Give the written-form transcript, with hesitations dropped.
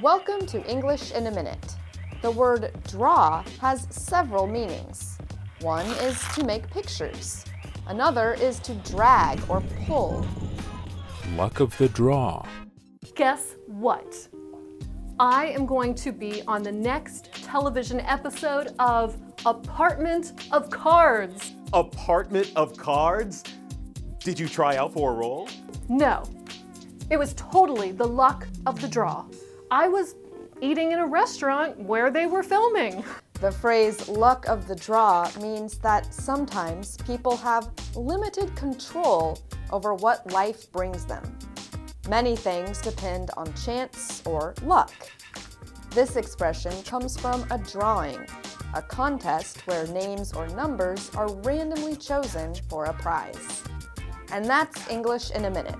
Welcome to English in a Minute. The word draw has several meanings. One is to make pictures. Another is to drag or pull. Luck of the draw. Guess what? I am going to be on the next television episode of Apartment of Cards. Apartment of Cards? Did you try out for a role? No, it was totally the luck of the draw. I was eating in a restaurant where they were filming. The phrase luck of the draw means that sometimes people have limited control over what life brings them. Many things depend on chance or luck. This expression comes from a drawing, a contest where names or numbers are randomly chosen for a prize. And that's English in a Minute.